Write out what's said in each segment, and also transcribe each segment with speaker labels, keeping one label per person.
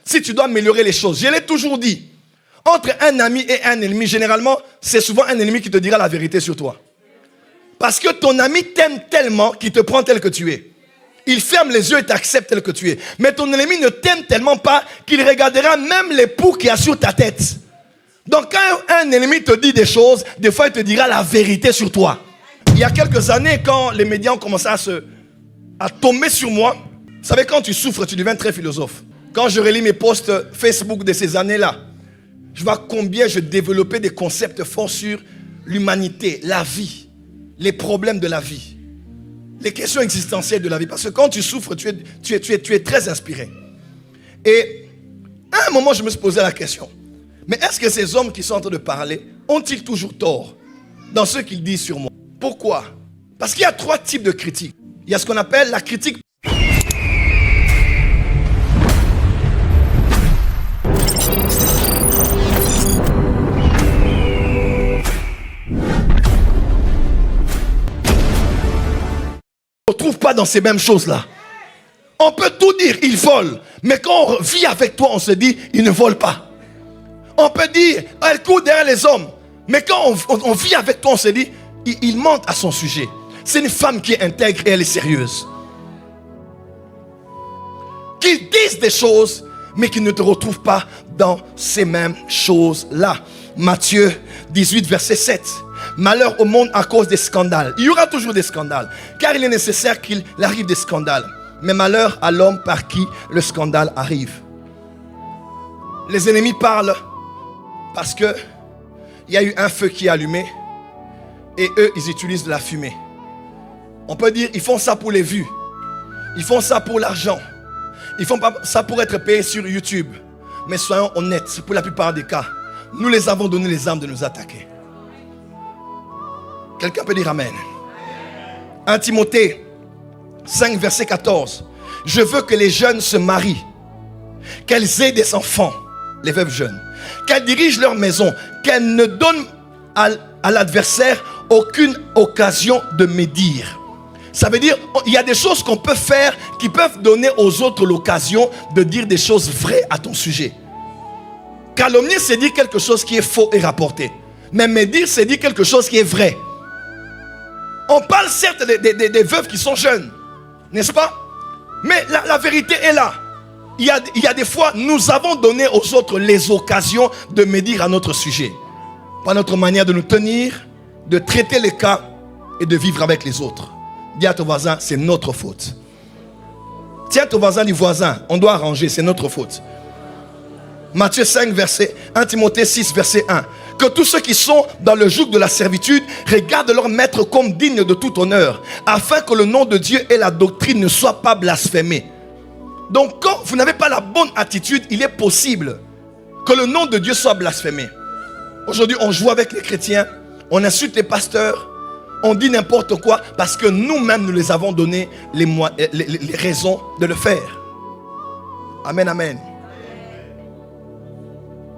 Speaker 1: si tu dois améliorer les choses. Je l'ai toujours dit. Entre un ami et un ennemi, généralement, c'est souvent un ennemi qui te dira la vérité sur toi. Parce que ton ami t'aime tellement qu'il te prend tel que tu es. Il ferme les yeux et t'accepte tel que tu es. Mais ton ennemi ne t'aime tellement pas qu'il regardera même les poux qu'il y a sur ta tête. Donc quand un ennemi te dit des choses, des fois il te dira la vérité sur toi. Il y a quelques années, quand les médias ont commencé à tomber sur moi, vous savez, quand tu souffres, tu deviens très philosophe. Quand je relis mes posts Facebook de ces années-là, je vois combien je développais des concepts forts sur l'humanité, la vie, les problèmes de la vie, les questions existentielles de la vie. Parce que quand tu souffres, tu es très inspiré. Et à un moment, je me suis posé la question. Mais est-ce que ces hommes qui sont en train de parler ont-ils toujours tort dans ce qu'ils disent sur moi? Pourquoi? Parce qu'il y a 3 types de critiques. Il y a ce qu'on appelle la critique. On ne trouve pas dans ces mêmes choses-là. On peut tout dire, il vole. Mais quand on vit avec toi, on se dit, il ne vole pas. On peut dire, elle court derrière les hommes. Mais quand on vit avec toi, on se dit, il ment à son sujet. C'est une femme qui est intègre et elle est sérieuse. Qu'ils disent des choses, mais qu'ils ne te retrouvent pas dans ces mêmes choses-là. Matthieu 18, verset 7. Malheur au monde à cause des scandales. Il y aura toujours des scandales, car il est nécessaire qu'il arrive des scandales. Mais malheur à l'homme par qui le scandale arrive. Les ennemis parlent parce que il y a eu un feu qui est allumé et eux, ils utilisent de la fumée. On peut dire, ils font ça pour les vues. Ils font ça pour l'argent. Ils font ça pour être payés sur YouTube. Mais soyons honnêtes, pour la plupart des cas, nous les avons donné les armes de nous attaquer. Quelqu'un peut dire Amen. 1 Timothée 5, verset 14. Je veux que les jeunes se marient, qu'elles aient des enfants, les veuves jeunes, qu'elles dirigent leur maison, qu'elles ne donnent à l'adversaire aucune occasion de médire. Ça veut dire, il y a des choses qu'on peut faire qui peuvent donner aux autres l'occasion de dire des choses vraies à ton sujet. Calomnier, c'est dire quelque chose qui est faux et rapporté. Mais médire, c'est dire quelque chose qui est vrai. On parle certes des veuves qui sont jeunes, n'est-ce pas? Mais la vérité est là. Il y a des fois, nous avons donné aux autres les occasions de médire à notre sujet. Par notre manière de nous tenir, de traiter les cas et de vivre avec les autres. Dis à ton voisin, c'est notre faute. Tiens ton voisin du voisin, on doit arranger, c'est notre faute. Matthieu 5, verset 1 Timothée 6, verset 1. Que tous ceux qui sont dans le joug de la servitude regardent leur maître comme digne de tout honneur, afin que le nom de Dieu et la doctrine ne soient pas blasphémés. Donc quand vous n'avez pas la bonne attitude, il est possible que le nom de Dieu soit blasphémé. Aujourd'hui, on joue avec les chrétiens, on insulte les pasteurs, on dit n'importe quoi parce que nous-mêmes, nous les avons donné les raisons de le faire. Amen, amen.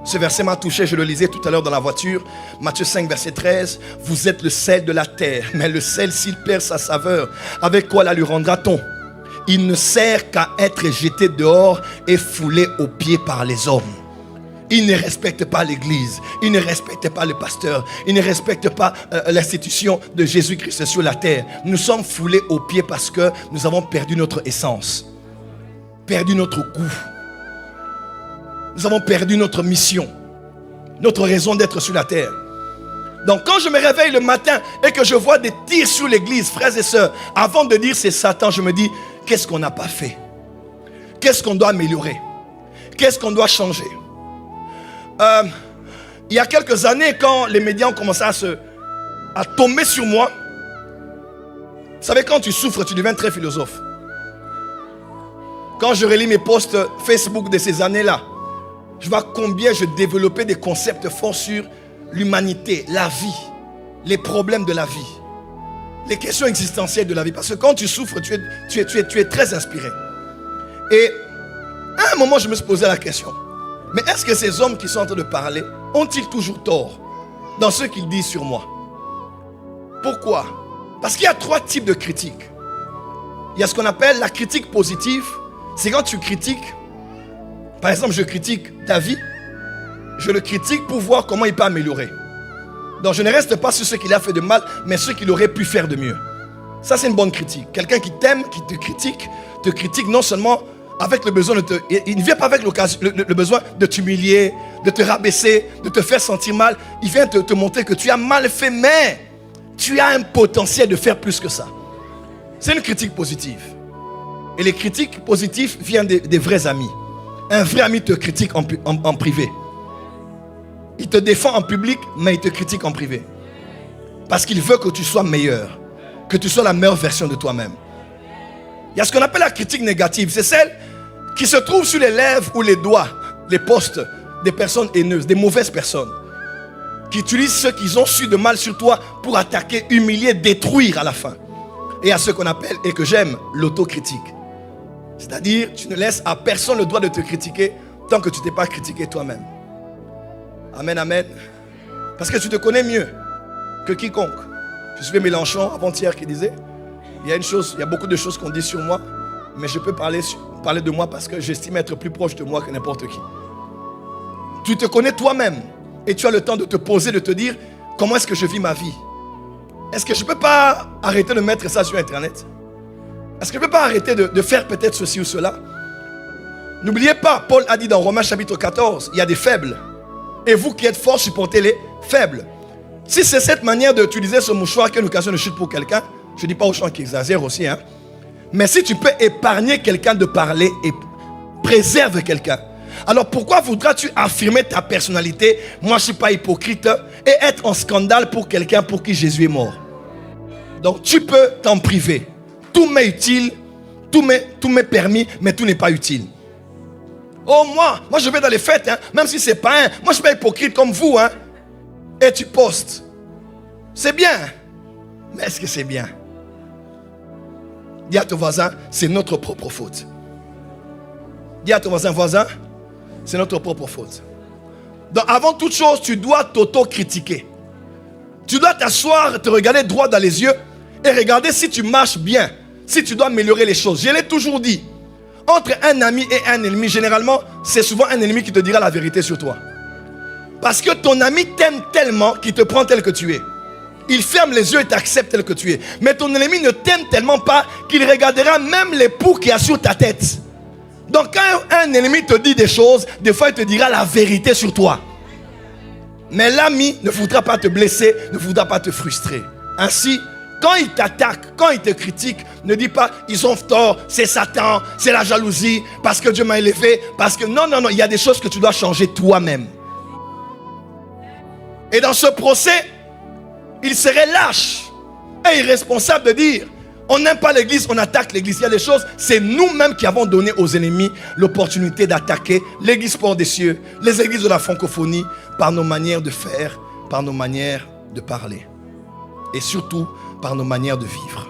Speaker 1: Ce verset m'a touché, je le lisais tout à l'heure dans la voiture. Matthieu 5, verset 13. Vous êtes le sel de la terre, mais le sel, s'il perd sa saveur, avec quoi la lui rendra-t-on? Il ne sert qu'à être jeté dehors et foulé aux pieds par les hommes. Il ne respecte pas l'église, il ne respecte pas le pasteur, il ne respecte pas l'institution de Jésus-Christ sur la terre. Nous sommes foulés aux pieds parce que nous avons perdu notre essence, perdu notre goût. Nous avons perdu notre mission, notre raison d'être sur la terre. Donc quand je me réveille le matin et que je vois des tirs sur l'église, frères et sœurs, avant de dire c'est Satan, je me dis, qu'est-ce qu'on n'a pas fait? Qu'est-ce qu'on doit améliorer? Qu'est-ce qu'on doit changer? Il y a quelques années, quand les médias ont commencé à tomber sur moi, vous savez, quand tu souffres, tu deviens très philosophe. Quand je relis mes posts Facebook de ces années-là, je vois combien je développais des concepts forts sur l'humanité, la vie, les problèmes de la vie, les questions existentielles de la vie. Parce que quand tu souffres, tu es très inspiré. Et à un moment, je me suis posé la question. Mais est-ce que ces hommes qui sont en train de parler ont-ils toujours tort dans ce qu'ils disent sur moi? Pourquoi? Parce qu'il y a 3 types de critiques. Il y a ce qu'on appelle la critique positive. C'est quand tu critiques Par exemple, je critique ta vie. Je le critique pour voir comment il peut améliorer. Donc je ne reste pas sur ce qu'il a fait de mal, mais ce qu'il aurait pu faire de mieux. Ça, c'est une bonne critique. Quelqu'un qui t'aime, qui te critique non seulement avec le besoin de te... Il ne vient pas avec le besoin de t'humilier, de te rabaisser, de te faire sentir mal. Il vient te montrer que tu as mal fait, mais tu as un potentiel de faire plus que ça. C'est une critique positive. Et les critiques positives viennent des vrais amis. Un vrai ami te critique en privé. Il te défend en public, mais il te critique en privé. Parce qu'il veut que tu sois meilleur. Que tu sois la meilleure version de toi-même. Il y a ce qu'on appelle la critique négative. C'est celle qui se trouve sur les lèvres ou les doigts, les postes des personnes haineuses, des mauvaises personnes. Qui utilisent ce qu'ils ont su de mal sur toi pour attaquer, humilier, détruire à la fin. Et il y a ce qu'on appelle, et que j'aime, l'autocritique. C'est-à-dire, tu ne laisses à personne le droit de te critiquer tant que tu ne t'es pas critiqué toi-même. Amen, amen. Parce que tu te connais mieux que quiconque. Je suivais Mélenchon avant-hier qui disait, il y a beaucoup de choses qu'on dit sur moi, mais je peux parler de moi parce que j'estime être plus proche de moi que n'importe qui. Tu te connais toi-même et tu as le temps de te poser, de te dire, comment est-ce que je vis ma vie? Est-ce que je ne peux pas arrêter de mettre ça sur Internet? Est-ce que je ne peux pas arrêter de faire peut-être ceci ou cela? N'oubliez pas, Paul a dit dans Romains chapitre 14, il y a des faibles. Et vous qui êtes forts, supportez les faibles. Si c'est cette manière d'utiliser ce mouchoir qui est une occasion de chute pour quelqu'un, je ne dis pas aux gens qui exagèrent aussi, hein. Mais si tu peux épargner quelqu'un de parler et préserve quelqu'un, alors pourquoi voudras-tu affirmer ta personnalité? Moi je ne suis pas hypocrite et être en scandale pour quelqu'un pour qui Jésus est mort. Donc tu peux t'en priver. Tout m'est utile, tout m'est permis, mais tout n'est pas utile. Oh moi je vais dans les fêtes, hein, même si c'est pas un. Moi je ne suis pas hypocrite comme vous, hein. Et tu postes. C'est bien. Mais est-ce que c'est bien? Dis à ton voisin, c'est notre propre faute. Dis à ton voisin, c'est notre propre faute. Donc avant toute chose, tu dois t'auto-critiquer. Tu dois t'asseoir, te regarder droit dans les yeux et regarder si tu marches bien, si tu dois améliorer les choses. Je l'ai toujours dit. Entre un ami et un ennemi, généralement, c'est souvent un ennemi qui te dira la vérité sur toi. Parce que ton ami t'aime tellement qu'il te prend tel que tu es. Il ferme les yeux et t'accepte tel que tu es. Mais ton ennemi ne t'aime tellement pas qu'il regardera même les poux qu'il y a sur ta tête. Donc quand un ennemi te dit des choses, des fois il te dira la vérité sur toi. Mais l'ami ne voudra pas te blesser, ne voudra pas te frustrer. Ainsi, quand il t'attaque, quand il te critique, ne dis pas ils ont tort, c'est Satan, c'est la jalousie, parce que Dieu m'a élevé, parce que non, il y a des choses que tu dois changer toi-même. Et dans ce procès, il serait lâche et irresponsable de dire on n'aime pas l'église, on attaque l'église. Il y a des choses, c'est nous-mêmes qui avons donné aux ennemis l'opportunité d'attaquer l'église Port des Cieux, les églises de la francophonie, par nos manières de faire, par nos manières de parler et surtout par nos manières de vivre.